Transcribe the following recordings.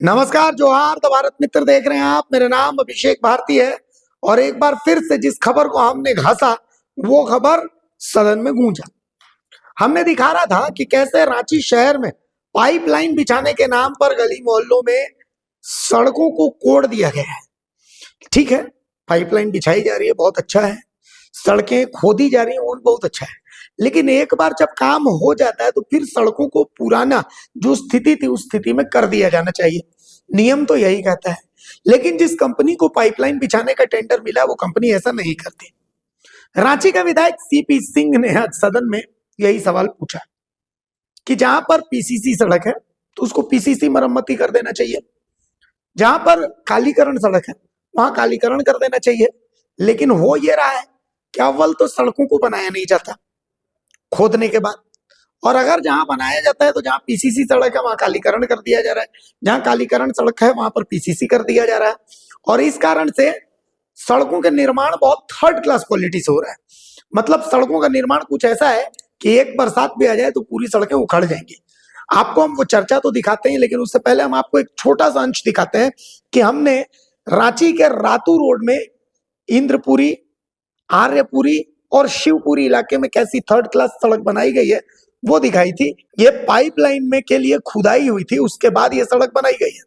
नमस्कार, जोहार। द भारत मित्र देख रहे हैं आप। मेरा नाम अभिषेक भारती है और एक बार फिर से जिस खबर को हमने घासा वो खबर सदन में गूंजा। हमने दिखा रहा था कि कैसे रांची शहर में पाइपलाइन बिछाने के नाम पर गली मोहल्लों में सड़कों को कोड़ दिया गया है। ठीक है, पाइपलाइन बिछाई जा रही है, बहुत अच्छा है। सड़कें खोदी जा रही हैं, और बहुत अच्छा है। लेकिन एक बार जब काम हो जाता है तो फिर सड़कों को पुराना जो स्थिति थी उस स्थिति में कर दिया जाना चाहिए। नियम तो यही कहता है। लेकिन जिस कंपनी को पाइपलाइन बिछाने का टेंडर मिला वो कंपनी ऐसा नहीं करती। रांची का विधायक सीपी सिंह ने आज सदन में यही सवाल पूछा कि जहां पर पीसीसी सड़क है तो उसको पीसीसी मरम्मती कर देना चाहिए, जहां पर कालीकरण सड़क है वहां कालीकरण कर देना चाहिए। लेकिन हो ये रहा है कि अव्वल तो सड़कों को बनाया नहीं जाता खोदने के बाद, और अगर जहां बनाया जाता है तो जहां पीसीसी सड़क है वहां कालीकरण कर दिया जा रहा है, जहां कालीकरण सड़क है वहां पर पीसीसी कर दिया जा रहा है। और इस कारण से सड़कों का निर्माण बहुत थर्ड क्लास क्वालिटी से हो रहा है। मतलब सड़कों का निर्माण कुछ ऐसा है कि एक बरसात भी आ जाए तो पूरी सड़कें उखड़ जाएंगी। आपको हम वो चर्चा तो दिखाते हैं, लेकिन उससे पहले हम आपको एक छोटा सा अंश दिखाते हैं कि हमने रांची के रातू रोड में इंद्रपुरी, आर्यपुरी और शिवपुरी इलाके में कैसी थर्ड क्लास सड़क बनाई गई है वो दिखाई थी। ये पाइपलाइन में के लिए खुदाई हुई थी, उसके बाद ये सड़क बनाई गई है।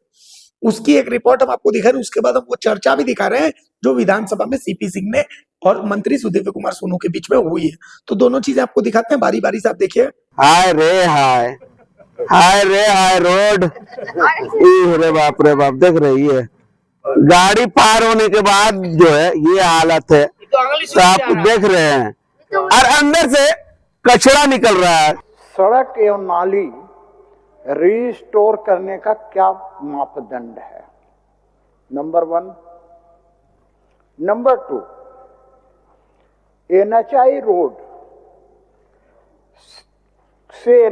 उसकी एक रिपोर्ट हम आपको दिखा रहे हैं। उसके बाद हम वो चर्चा भी दिखा रहे हैं जो विधानसभा में सीपी सिंह ने और मंत्री सुदीव्य कुमार सोनू के बीच में हुई है। तो दोनों चीजें आपको दिखाते हैं, बारी बारी से आप देखिए। हाय रे हाय, हाय रे हाय रोड। रे बाप रे बाप, देख रही है गाड़ी पार होने के बाद जो है ये हालत है, तो आप देख रहे हैं और अंदर से कचरा निकल रहा है। सड़क एवं नाली रिस्टोर करने का क्या मापदंड है? नंबर 1। नंबर 2, एनएचआई रोड से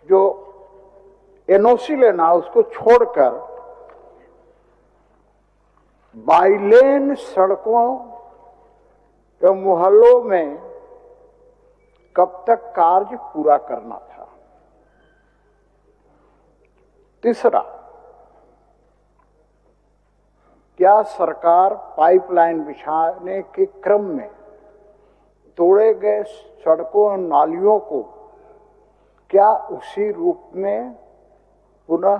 जो एनओसी लेना उसको छोड़कर बाइलेन सड़कों एवं मोहल्लों में कब तक कार्य पूरा करना था? तीसरा, क्या सरकार पाइपलाइन बिछाने के क्रम में तोड़े गए सड़कों और नालियों को क्या उसी रूप में पुनः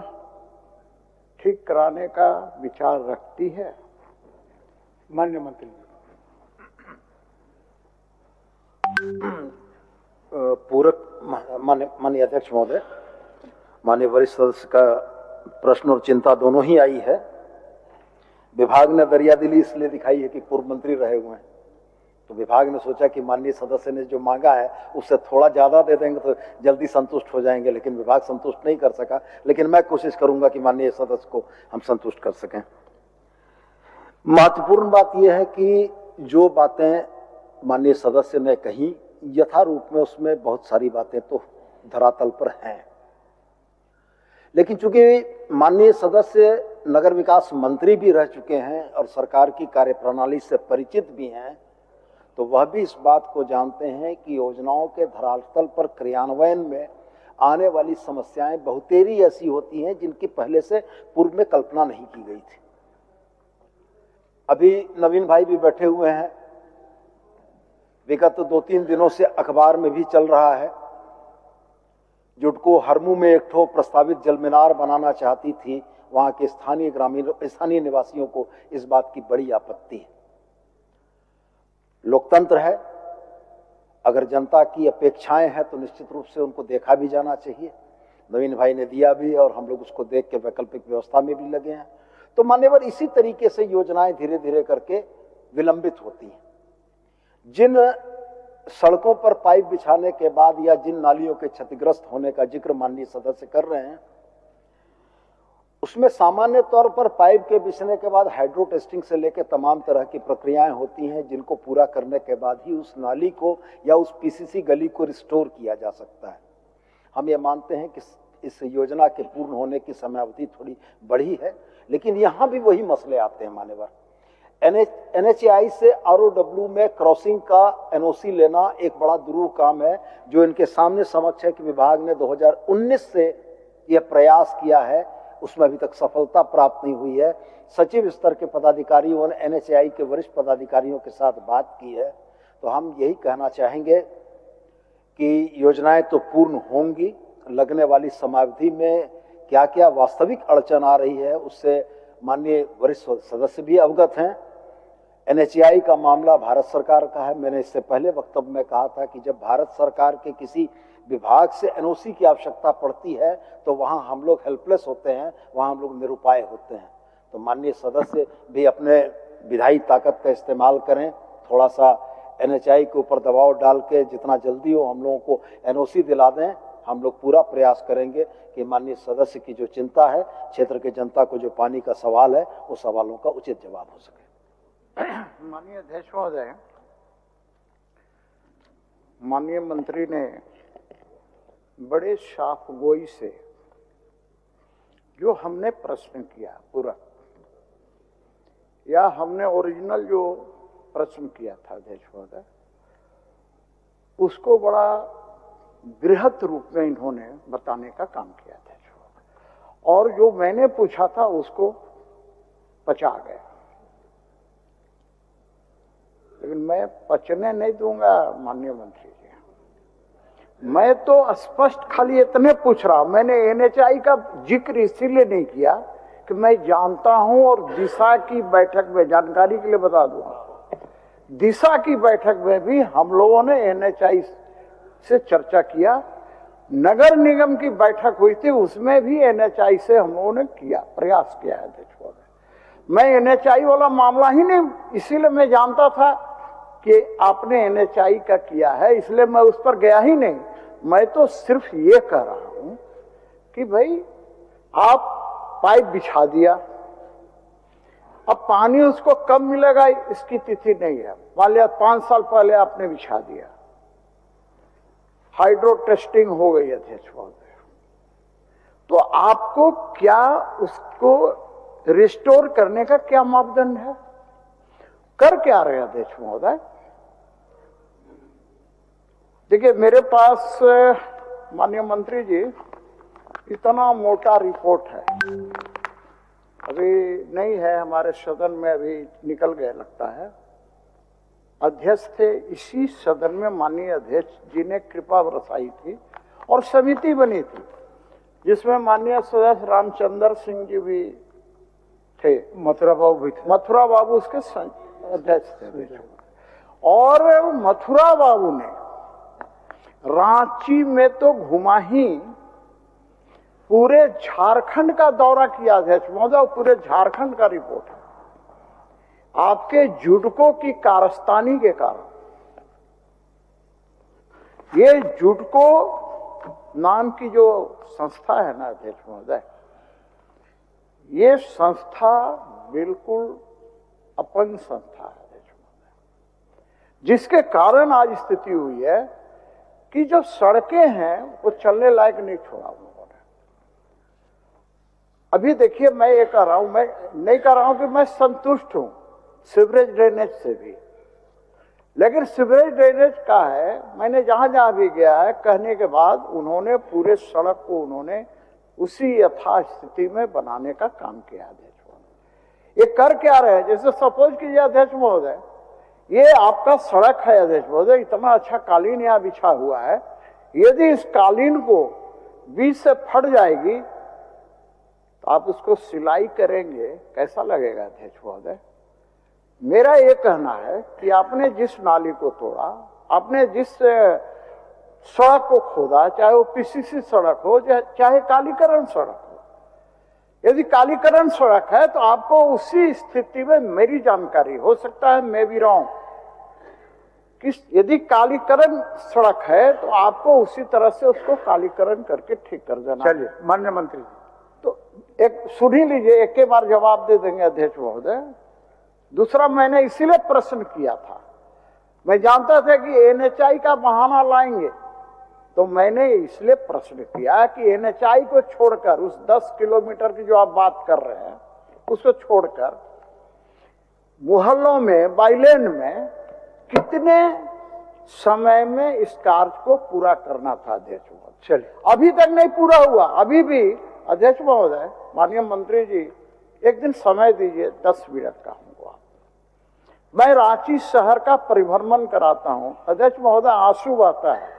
ठीक कराने का विचार रखती है? माननीय मंत्री। पूरक माननीय अध्यक्ष महोदय, माननीय वरिष्ठ सदस्य का प्रश्न और चिंता दोनों ही आई है। विभाग ने दरियादिली इसलिए दिखाई है कि पूर्व मंत्री रहे हुए हैं, तो विभाग ने सोचा कि माननीय सदस्य ने जो मांगा है उससे थोड़ा ज्यादा दे देंगे तो जल्दी संतुष्ट हो जाएंगे, लेकिन विभाग संतुष्ट नहीं कर सका। लेकिन मैं कोशिश करूंगा कि माननीय सदस्य को हम संतुष्ट कर सकें। महत्वपूर्ण बात यह है कि जो बातें माननीय सदस्य ने कही यथारूप में उसमें बहुत सारी बातें तो धरातल पर हैं, लेकिन चूंकि माननीय सदस्य नगर विकास मंत्री भी रह चुके हैं और सरकार की कार्यप्रणाली से परिचित भी हैं, तो वह भी इस बात को जानते हैं कि योजनाओं के धरातल पर क्रियान्वयन में आने वाली समस्याएं बहुतेरी ऐसी होती हैं जिनकी पहले से पूर्व में कल्पना नहीं की गई थी। अभी नवीन भाई भी बैठे हुए हैं, विगत 2-3 दिनों से अखबार में भी चल रहा है, जुडको हरमू में एक ठो प्रस्तावित जल मीनार बनाना चाहती थी। वहां के स्थानीय निवासियों को इस बात की बड़ी आपत्ति है। लोकतंत्र है, अगर जनता की अपेक्षाएं हैं तो निश्चित रूप से उनको देखा भी जाना चाहिए। नवीन भाई ने दिया भी और हम लोग उसको देख के वैकल्पिक व्यवस्था में भी लगे हैं। तो मान्यवर इसी तरीके से योजनाएं धीरे धीरे करके विलंबित होती हैं। जिन सड़कों पर पाइप बिछाने के बाद या जिन नालियों के क्षतिग्रस्त होने का जिक्र माननीय सदस्य कर रहे हैं, उसमें सामान्य तौर पर पाइप के बिछने के बाद हाइड्रो टेस्टिंग से लेकर तमाम तरह की प्रक्रियाएं होती हैं, जिनको पूरा करने के बाद ही उस नाली को या उस पीसीसी गली को रिस्टोर किया जा सकता है। हम ये मानते हैं कि इस योजना के पूर्ण होने की समयावधि थोड़ी बढ़ी है, लेकिन यहां भी वही मसले आते हैं मान्यवर। एनएचएआई से आरओडब्ल्यू में क्रॉसिंग का एनओसी लेना एक बड़ा दुरूह काम है, जो इनके सामने समक्ष है कि विभाग ने 2019 से यह प्रयास किया है उसमें अभी तक सफलता प्राप्त नहीं हुई है। सचिव स्तर के पदाधिकारियों ने एनएचएआई के वरिष्ठ पदाधिकारियों के साथ बात की है, तो हम यही कहना चाहेंगे कि योजनाएं तो पूर्ण होंगी, लगने वाली समयावधि में क्या क्या वास्तविक अड़चन आ रही है उससे माननीय वरिष्ठ सदस्य भी अवगत हैं। एनएचएआई का मामला भारत सरकार का है। मैंने इससे पहले वक्तव्य में कहा था कि जब भारत सरकार के किसी विभाग से एनओसी की आवश्यकता पड़ती है तो वहां हम लोग हेल्पलेस होते हैं, वहां हम लोग निरुपाय होते हैं। तो माननीय सदस्य भी अपने विधायी ताकत का इस्तेमाल करें, थोड़ा सा एनएचएआई के ऊपर दबाव डाल के जितना जल्दी हो हम लोगों को एनओसी दिला दें। हम लोग पूरा प्रयास करेंगे कि माननीय सदस्य की जो चिंता है, क्षेत्र के जनता को जो पानी का सवाल है, उस सवालों का उचित जवाब हो सके। माननीय अध्यक्ष महोदय, माननीय मंत्री ने बड़े साफगोई से जो हमने प्रश्न किया पूरा, या हमने ओरिजिनल जो प्रश्न किया था अध्यक्ष महोदय, उसको बड़ा बृहत रूप में इन्होंने बताने का काम किया अध्यक्ष महोदय, और जो मैंने पूछा था उसको पचा गया। लेकिन मैं पचने नहीं दूंगा माननीय मंत्री जी। मैं तो स्पष्ट खाली इतने पूछ रहा हूं। मैंने एनएचएआई का जिक्र इसीलिए नहीं किया कि मैं जानता हूं, और दिशा की बैठक में जानकारी के लिए बता दूंगा, दिशा की बैठक में भी हम लोगों ने एनएचएआई से चर्चा किया। नगर निगम की बैठक हुई थी, उसमें भी एनएचएआई से हम लोगों ने किया, प्रयास किया है अध्यक्ष महोदय। मैं एनएचएआई वाला मामला ही नहीं, इसीलिए मैं जानता था कि आपने एनएचएआई का किया है, इसलिए मैं उस पर गया ही नहीं। मैं तो सिर्फ ये कह रहा हूं कि भाई आप पाइप बिछा दिया, अब पानी उसको कब मिलेगा इसकी तिथि नहीं है। मान लिया 5 साल पहले आपने बिछा दिया, हाइड्रो टेस्टिंग हो गई अध्यक्ष महोदय, तो आपको क्या उसको रिस्टोर करने का क्या मापदंड है? कर क्या रहे अध्यक्ष महोदय? देखिए मेरे पास माननीय मंत्री जी इतना मोटा रिपोर्ट है, अभी नहीं है हमारे सदन में, अभी निकल गए लगता है। अध्यक्ष थे इसी सदन में माननीय अध्यक्ष जी ने कृपा बरसाई थी और समिति बनी थी जिसमें माननीय सदस्य रामचंद्र सिंह जी भी थे, मथुरा बाबू भी थे, मथुरा बाबू उसके अध्यक्ष थे। और मथुरा बाबू ने रांची में तो घुमा ही, पूरे झारखंड का दौरा किया अध्यक्ष महोदय, पूरे झारखंड का रिपोर्ट है। आपके जुडको की कारस्तानी के कारण, ये जुडको नाम की जो संस्था है ना अध्यक्ष महोदय, ये संस्था बिल्कुल अपंग संस्था है अध्यक्ष महोदय, जिसके कारण आज स्थिति हुई है कि जो सड़कें हैं वो चलने लायक नहीं छोड़ा उन्होंने। अभी देखिए मैं ये कह रहा हूं, मैं नहीं कह रहा हूं कि मैं संतुष्ट हूं सीवरेज ड्रेनेज से भी, लेकिन सीवरेज ड्रेनेज का है, मैंने जहां जहां भी गया है कहने के बाद उन्होंने पूरे सड़क को उन्होंने उसी यथास्थिति में बनाने का काम किया अध्यक्ष महोदय। ये कर क्या रहे हैं? जैसे सपोज कीजिए अध्यक्ष महोदय, ये आपका सड़क है अध्यक्ष महोदय, इतना अच्छा कालीन यहाँ बिछा हुआ है, यदि इस कालीन को बीच से फट जाएगी तो आप उसको सिलाई करेंगे, कैसा लगेगा अध्यक्ष महोदय? मेरा ये कहना है कि आपने जिस नाली को तोड़ा, आपने जिस सड़क को खोदा, चाहे वो पीसीसी सड़क हो चाहे कालीकरण सड़क हो, यदि कालीकरण सड़क है तो आपको उसी स्थिति में, मेरी जानकारी हो सकता है मैं भी रहा हूं, कि यदि कालीकरण सड़क है तो आपको उसी तरह से उसको कालीकरण करके ठीक कर देना। चलिए माननीय मंत्री, तो एक सुन ही लीजिए, एक के बार जवाब दे देंगे अध्यक्ष महोदय। दूसरा, मैंने इसीलिए प्रश्न किया था, मैं जानता था कि एनएचएआई का बहाना लाएंगे, तो मैंने इसलिए प्रश्न किया कि एनएचएआई को छोड़कर, उस 10 किलोमीटर की जो आप बात कर रहे हैं उसको छोड़कर मोहल्लों में, बाइलेन में कितने समय में इस कार्य को पूरा करना था अध्यक्ष महोदय? चलिए अभी तक नहीं पूरा हुआ। अभी भी अध्यक्ष महोदय माननीय मंत्री जी, एक दिन समय दीजिए, 10 मिनट का हूँ। मैं रांची शहर का परिभ्रमण कराता हूँ। अध्यक्ष महोदय, आंसू बहता है।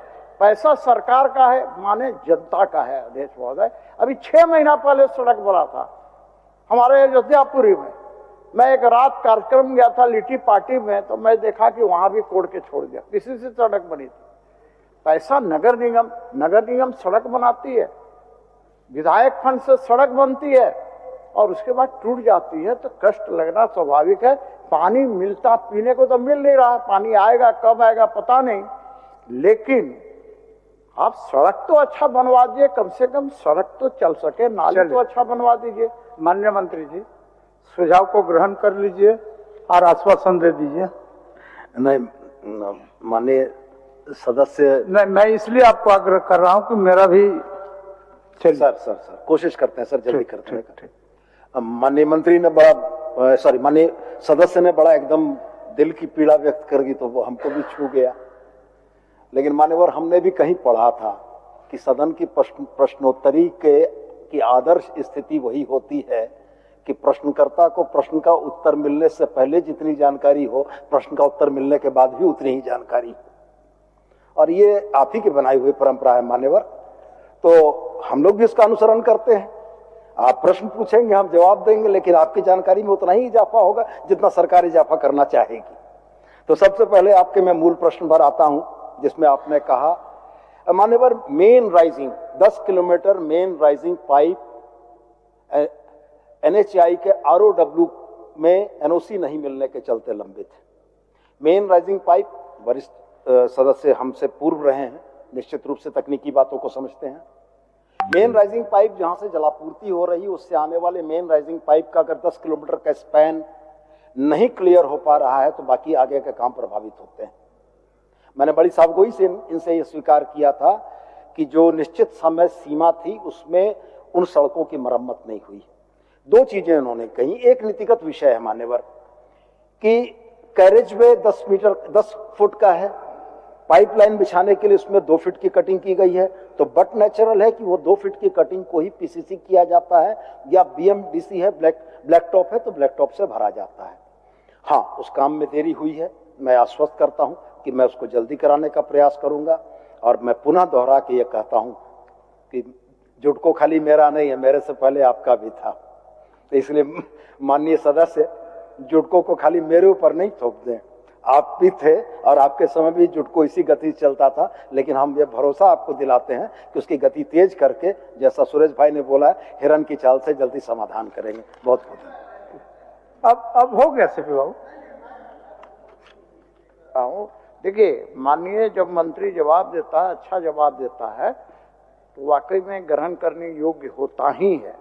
पैसा सरकार का है, माने जनता का है। अध्यक्ष महोदय, अभी 6 महीना पहले सड़क बना था हमारे अयोध्यापुरी में। मैं एक रात कार्यक्रम गया था लिट्टी पार्टी में, तो मैं देखा कि वहां भी कोड़ के छोड़ दिया। किसी से सड़क बनी थी। पैसा नगर निगम सड़क बनाती है, विधायक फंड से सड़क बनती है और उसके बाद टूट जाती है तो कष्ट लगना स्वाभाविक है। पानी मिलता, पीने को तो मिल नहीं रहा, पानी आएगा कब आएगा पता नहीं, लेकिन आप सड़क तो अच्छा बनवा दीजिए, कम से कम सड़क तो चल सके, नाली तो अच्छा बनवा दीजिए। माननीय मंत्री जी, सुझाव को ग्रहण कर लीजिए और आश्वासन दे दीजिए। नहीं माननीय सदस्य, नहीं, मैं इसलिए आपको आग्रह कर रहा हूं कि मेरा भी सर कोशिश करते हैं सर, जल्दी करते हैं। माननीय मंत्री ने बड़ा माननीय सदस्य ने बड़ा एकदम दिल की पीड़ा व्यक्त कर दी, तो वो हमको भी छू गया। लेकिन मान्यवर, हमने भी कहीं पढ़ा था कि सदन की प्रश्नोत्तरी की आदर्श स्थिति वही होती है कि प्रश्नकर्ता को प्रश्न का उत्तर मिलने से पहले जितनी जानकारी हो, प्रश्न का उत्तर मिलने के बाद भी उतनी ही जानकारी हो। और ये आप ही की बनाई हुई परंपरा है मान्यवर, तो हम लोग भी इसका अनुसरण करते हैं। आप प्रश्न पूछेंगे, हम जवाब देंगे, लेकिन आपकी जानकारी में उतना ही इजाफा होगा जितना सरकार इजाफा करना चाहेगी। तो सबसे पहले आपके मैं मूल प्रश्न पर आता हूं, जिसमें आपने कहा मान्यवर, main rising 10 kilometre main rising pipe NHAI के ROW में NOC नहीं मिलने के चलते लंबित है। मेन राइजिंग पाइप, वरिष्ठ सदस्य हमसे पूर्व रहे हैं, निश्चित रूप से तकनीकी बातों को समझते हैं। मेन राइजिंग पाइप जहां से जलापूर्ति हो रही, उससे आने वाले मेन राइजिंग पाइप का अगर 10 किलोमीटर का स्पैन नहीं क्लियर हो पा रहा है तो बाकी आगे के काम प्रभावित होते हैं। मैंने बड़ी सावगोई से इनसे यह स्वीकार किया था कि जो निश्चित समय सीमा थी उसमें उन सड़कों की मरम्मत नहीं हुई। 2 चीजें उन्होंने कही। एक नीतिगत विषय है मान्यवर कि कैरेजवे 10 फुट का है, पाइपलाइन बिछाने के लिए उसमें 2 फीट की कटिंग की गई है, तो बट नेचुरल है कि वो 2 फीट की कटिंग को ही PCC किया जाता है, या BMDC है, ब्लैक टॉप है तो ब्लैक टॉप से भरा जाता है। हाँ, उस काम में देरी हुई है, मैं आश्वस्त करता हूं कि मैं उसको जल्दी कराने का प्रयास करूंगा। और मैं पुनः दोहरा के ये कहता हूं कि जुटको खाली मेरा नहीं है, मेरे से पहले आपका भी था, तो इसलिए माननीय सदस्य जुटको को खाली मेरे ऊपर नहीं थोप दें। आप भी थे और आपके समय भी जुटको इसी गति चलता था, लेकिन हम ये भरोसा आपको दिलाते हैं कि उसकी गति तेज करके, जैसा सुरेश भाई ने बोला, हिरन की चाल से जल्दी समाधान करेंगे। बहुत बहुत अब हो गया सीपी बाबू। देखिए माननीय, जब मंत्री जवाब देता है, अच्छा जवाब देता है, तो वाकई में ग्रहण करने योग्य होता ही है।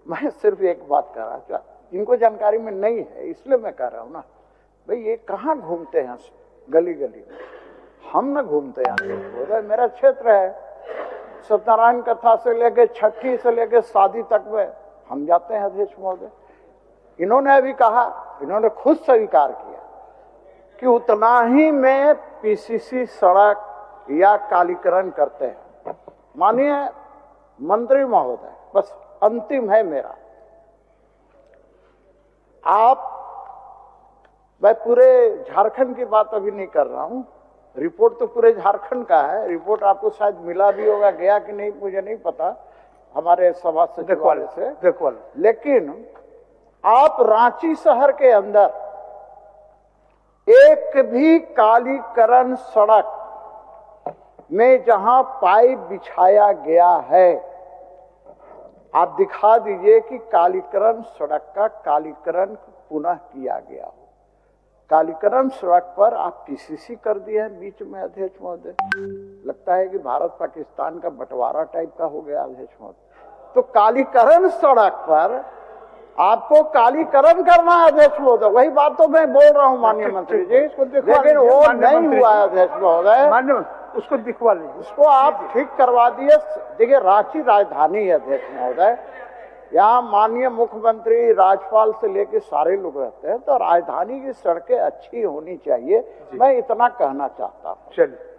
मैं सिर्फ एक बात कह रहा था, इनको जानकारी में नहीं है इसलिए मैं कह रहा हूँ ना, भाई ये कहाँ घूमते हैं गली गली में, हम न घूमते हैं। मेरा क्षेत्र है, सत्यनारायण कथा से लेके छठी से लेके शादी तक में हम जाते हैं अध्यक्ष महोदय। इन्होंने अभी कहा, इन्होंने खुद स्वीकार किया कि उतना ही में PCC सड़क या कालीकरण करते हैं। माननीय मंत्री महोदय, बस अंतिम है मेरा, आप, मैं पूरे झारखंड की बात अभी नहीं कर रहा हूं, रिपोर्ट तो पूरे झारखंड का है, रिपोर्ट आपको शायद मिला भी होगा, गया कि नहीं मुझे नहीं पता, हमारे सभा सचिवालय से देखो, लेकिन आप रांची शहर के अंदर एक भी कालीकरण सड़क में जहां पाइप बिछाया गया है, आप दिखा दीजिए कि कालीकरण सड़क का कालीकरण पुनः किया गया हो। कालीकरण सड़क पर आप PCC कर दिए हैं बीच में अध्यक्ष महोदय, लगता है कि भारत पाकिस्तान का बंटवारा टाइप का हो गया अध्यक्ष महोदय। तो कालीकरण सड़क पर आपको कालीकरण करना है अध्यक्ष महोदय, वही बात तो मैं बोल रहा हूँ माननीय मंत्री जी, लेकिन वो नहीं हुआ है अध्यक्ष महोदय। उसको दिखवा लीजिए, उसको आप ठीक करवा दिए। देखिए रांची राजधानी है अध्यक्ष महोदय, यहाँ माननीय मुख्यमंत्री, राज्यपाल से लेके सारे लोग रहते हैं, तो राजधानी की सड़कें अच्छी होनी चाहिए, मैं इतना कहना चाहता हूँ। चलिए।